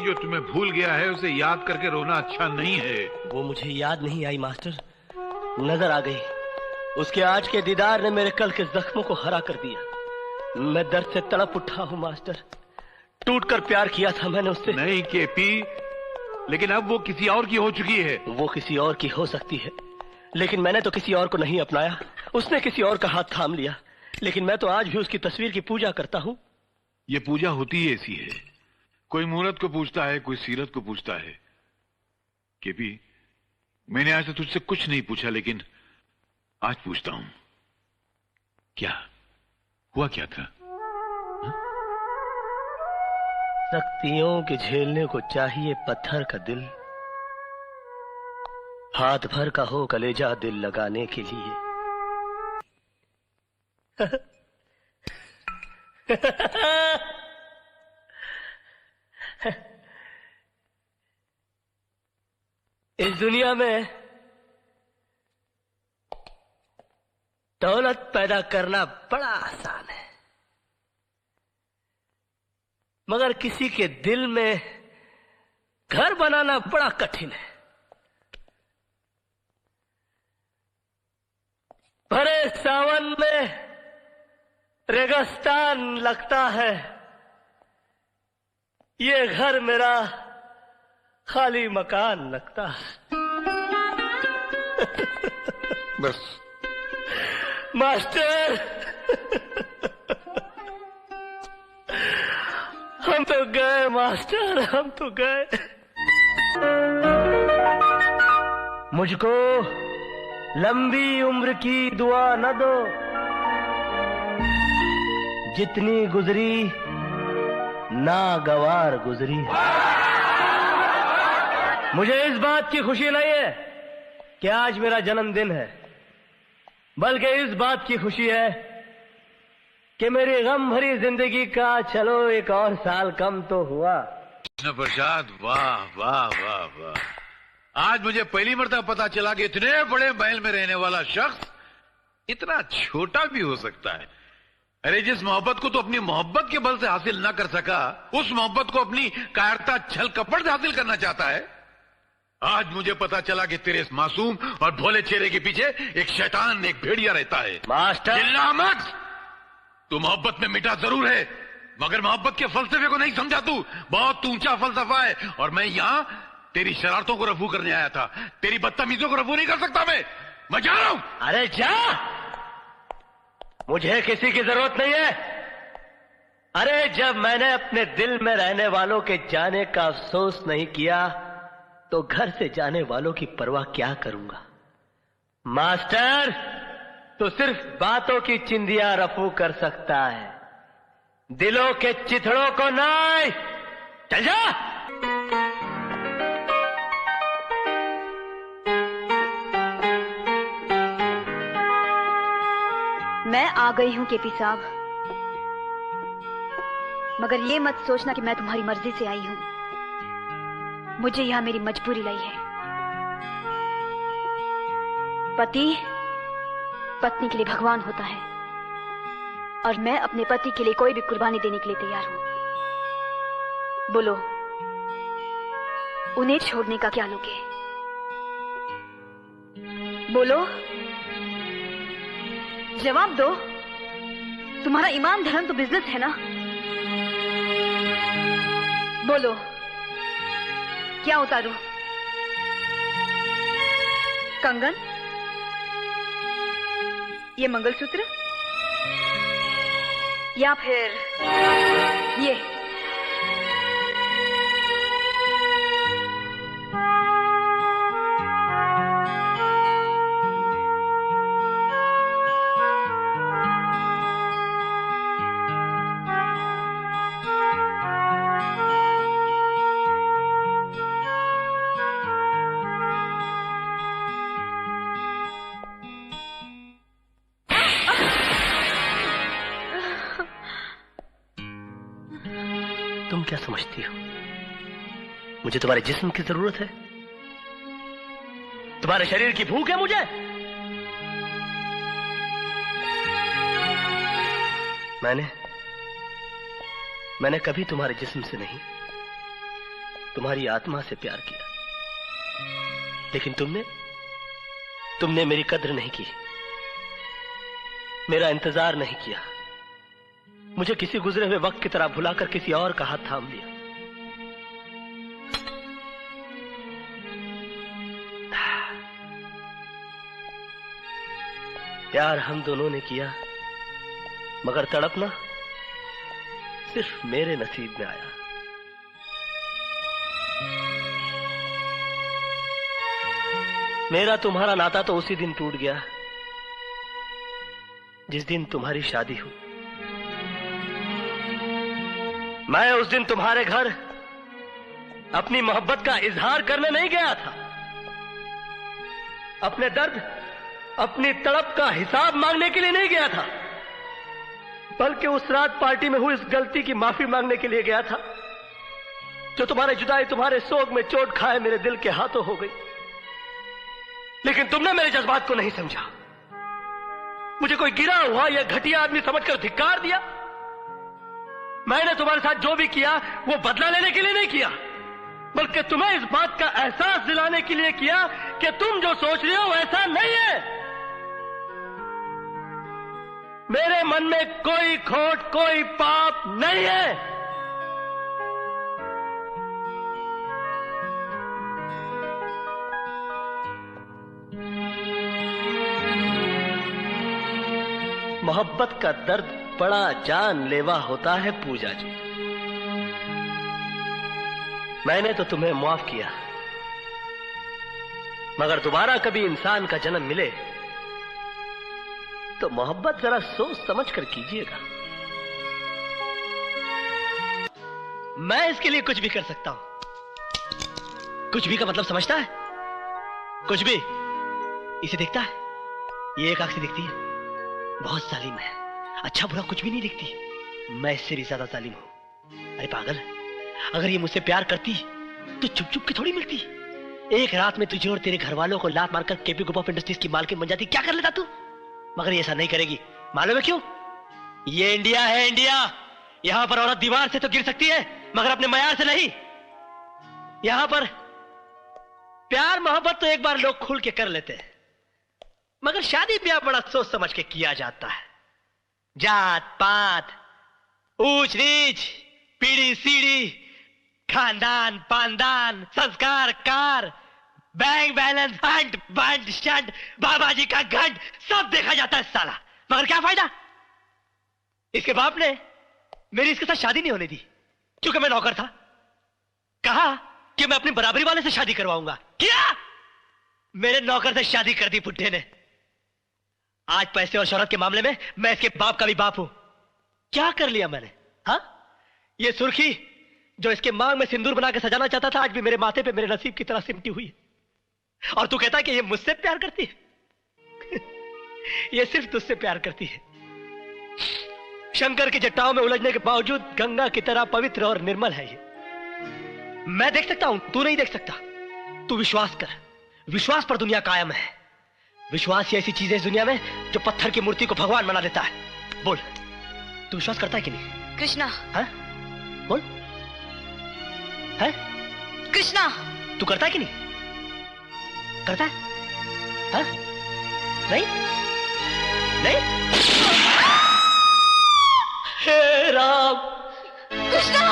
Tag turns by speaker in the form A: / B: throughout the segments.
A: जो तुम्हें भूल गया है उसे याद करके रोना अच्छा नहीं है।
B: वो मुझे याद नहीं आई मास्टर, नजर आ गई। उसके आज के दीदार ने मेरे कल के जख्मों को हरा कर दिया। मैं दर्द से तड़प उठा हूँ मास्टर। टूट कर प्यार किया था मैंने उससे।
A: नहीं केपी, लेकिन अब वो किसी और की हो चुकी है।
B: वो किसी और की हो सकती है, लेकिन मैंने तो किसी और को नहीं अपनाया। उसने किसी और का हाथ थाम लिया, लेकिन मैं तो आज भी उसकी तस्वीर की पूजा करता हूँ।
A: ये पूजा होती ही ऐसी है, कोई मूरत को पूछता है, कोई सीरत को पूछता है। केपी, मैंने आज से तुझसे कुछ नहीं पूछा, लेकिन आज पूछता हूं, क्या हुआ, क्या था?
B: सख्तियों के झेलने को चाहिए पत्थर का दिल, हाथ भर का हो कलेजा दिल लगाने के लिए। इस दुनिया में दौलत पैदा करना बड़ा आसान है, मगर किसी के दिल में घर बनाना बड़ा कठिन है। भरे सावन में रेगिस्तान लगता है, ये घर मेरा खाली मकान लगता है।
A: बस
B: मास्टर, हम तो गए मास्टर, हम तो गए। मुझको लंबी उम्र की दुआ न दो, जितनी गुजरी नागवार गुजरी। मुझे इस बात की खुशी नहीं है कि आज मेरा जन्मदिन है, बल्कि इस बात की खुशी है कि मेरी गम भरी जिंदगी का चलो एक और साल कम तो हुआ।
A: कृष्ण प्रसाद, वाह वाह वाह वाह। आज मुझे पहली मर्तबा पता चला कि इतने बड़े महल में रहने वाला शख्स इतना छोटा भी हो सकता है। अरे, जिस मोहब्बत को तो अपनी मोहब्बत के बल से हासिल ना कर सका, उस मोहब्बत को अपनी कायरता छल कपट से हासिल करना चाहता है। आज मुझे पता चला कि तेरे इस मासूम और भोले चेहरे के पीछे एक शैतान, एक भेड़िया रहता है।
B: मास्टर,
A: चिल्ला मत। तू मोहब्बत में मिटा जरूर है, मगर मोहब्बत के फलसफे को नहीं समझा। तू बहुत ऊंचा फलसफा है, और मैं यहां तेरी शरारतों को रफू करने आया था। तेरी बदतमीजों को रफू नहीं कर सकता मैं जा रहा हूं।
B: अरे जा, मुझे किसी की जरूरत नहीं है। अरे, जब मैंने अपने दिल में रहने वालों के जाने का अफसोस नहीं किया, तो घर से जाने वालों की परवाह क्या करूंगा। मास्टर, तो सिर्फ बातों की चिंदियां रफू कर सकता है, दिलों के चिथड़ों को नहीं। चल जा।
C: मैं आ गई हूं केपी साहब, मगर ये मत सोचना कि मैं तुम्हारी मर्जी से आई हूं। मुझे यहां मेरी मजबूरी लाई है। पति पत्नी के लिए भगवान होता है, और मैं अपने पति के लिए कोई भी कुर्बानी देने के लिए तैयार हूं। बोलो, उन्हें छोड़ने का क्या लोगे? बोलो, जवाब दो। तुम्हारा ईमान धर्म तो बिजनेस है ना? बोलो, क्या उतारूं? कंगन, ये मंगलसूत्र, या फिर ये?
B: तुम क्या समझती हो, मुझे तुम्हारे जिस्म की जरूरत है? तुम्हारे शरीर की भूख है मुझे? मैंने कभी तुम्हारे जिस्म से नहीं, तुम्हारी आत्मा से प्यार किया, लेकिन तुमने मेरी कद्र नहीं की, मेरा इंतजार नहीं किया, मुझे किसी गुजरे हुए वक्त की तरह भुलाकर किसी और का हाथ थाम लिया। प्यार हम दोनों ने किया, मगर तड़पना सिर्फ मेरे नसीब में आया। मेरा तुम्हारा नाता तो उसी दिन टूट गया जिस दिन तुम्हारी शादी हुई। मैं उस दिन तुम्हारे घर अपनी मोहब्बत का इजहार करने नहीं गया था, अपने दर्द, अपनी तड़प का हिसाब मांगने के लिए नहीं गया था, बल्कि उस रात पार्टी में हुई इस गलती की माफी मांगने के लिए गया था जो तुम्हारे जुदाई, तुम्हारे सोग में चोट खाए मेरे दिल के हाथों हो गई। लेकिन तुमने मेरे जज्बात को नहीं समझा, मुझे कोई गिरा हुआ या घटिया आदमी समझकर धिक्कार दिया। मैंने तुम्हारे साथ जो भी किया वो बदला लेने के लिए नहीं किया, बल्कि तुम्हें इस बात का एहसास दिलाने के लिए किया कि तुम जो सोच रहे हो ऐसा नहीं है। मेरे मन में कोई खोट, कोई पाप नहीं है। मोहब्बत का दर्द बड़ा जानलेवा होता है पूजा जी। मैंने तो तुम्हें माफ किया, मगर दोबारा कभी इंसान का जन्म मिले तो मोहब्बत जरा सोच समझ कर कीजिएगा। मैं इसके लिए कुछ भी कर सकता हूं। कुछ भी का मतलब समझता है? कुछ भी इसे दिखता है, ये एक आंख से दिखती है, बहुत जालिम है, अच्छा बुरा कुछ भी नहीं दिखती। मैं इससे भी ज्यादा जालिम हूं। अरे पागल, अगर ये मुझसे प्यार करती तो चुप चुप के थोड़ी मिलती। एक रात में तुझे और तेरे घर वालों को लात मारकर केपी ग्रुप ऑफ इंडस्ट्रीज की मालकिन बन जाती, क्या कर लेता तू? मगर ये ऐसा नहीं करेगी, मालूम है क्यों? ये इंडिया है, इंडिया। यहां पर औरत दीवार से तो गिर सकती है, मगर अपने मयार से नहीं। यहां पर प्यार मोहब्बत तो एक बार लोग खुल के कर लेते हैं, मगर शादी ब्याह बड़ा सोच समझ के किया जाता है। जात पात, ऊंच नीच, पीढ़ी सीढ़ी, खानदान पानदान, संस्कार कार, बैंक बैलेंस, हंट बंट शंट, बाबा जी का घंट, सब देखा जाता है साला। मगर क्या फायदा? इसके बाप ने मेरी इसके साथ शादी नहीं होने दी, क्योंकि मैं नौकर था। कहा कि मैं अपनी बराबरी वाले से शादी करवाऊंगा, किया। मेरे नौकर से शादी कर दी बुड्ढे ने। आज पैसे और शोहरत के मामले में मैं इसके बाप का भी बाप हूं। क्या कर लिया मैंने? हाँ, ये सुर्खी जो इसके मांग में सिंदूर बना के सजाना चाहता था, आज भी मेरे माथे पे मेरे नसीब की तरह सिमटी हुई है। और तू कहता है कि ये मुझसे प्यार करती है? ये सिर्फ तुझसे प्यार करती है। शंकर की जटाओं में उलझने के बावजूद गंगा की तरह पवित्र और निर्मल है ये। मैं देख सकता हूं, तू नहीं देख सकता। तू विश्वास कर, विश्वास पर दुनिया कायम है। विश्वास ही ऐसी चीज है इस दुनिया में जो पत्थर की मूर्ति को भगवान बना देता है। बोल, तू विश्वास करता है कि नहीं?
C: कृष्णा।
B: हाँ? बोल, है?
C: कृष्णा,
B: तू करता है कि नहीं? करता है? हाँ? नहीं? नहीं? हे राम!
C: कृष्णा,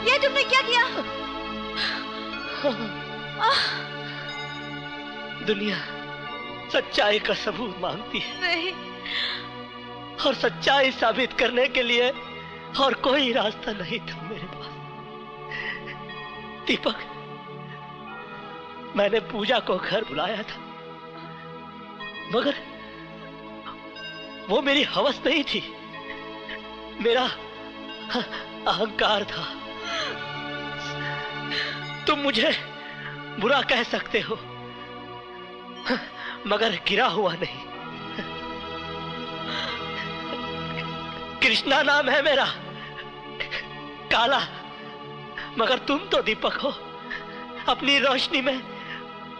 C: ये तुमने क्या किया?
B: दुनिया सच्चाई का सबूत मांगती है।
C: नहीं।
B: और सच्चाई साबित करने के लिए और कोई रास्ता नहीं था मेरे पास। दीपक, मैंने पूजा को घर बुलाया था, मगर वो मेरी हवस नहीं थी, मेरा अहंकार था। तुम मुझे बुरा कह सकते हो, मगर गिरा हुआ नहीं। कृष्णा नाम है मेरा, काला, मगर तुम तो दीपक हो। अपनी रोशनी में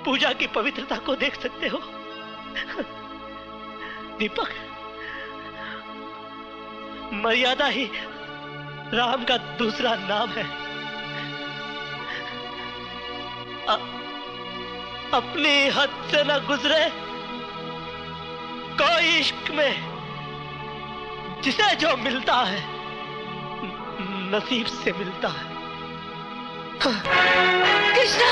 B: पूजा की पवित्रता को देख सकते हो। दीपक, मर्यादा ही राम का दूसरा नाम है। अपनी हद से न गुजरे कोई इश्क में जिसे जो मिलता है नसीब से मिलता है।
C: कृष्णा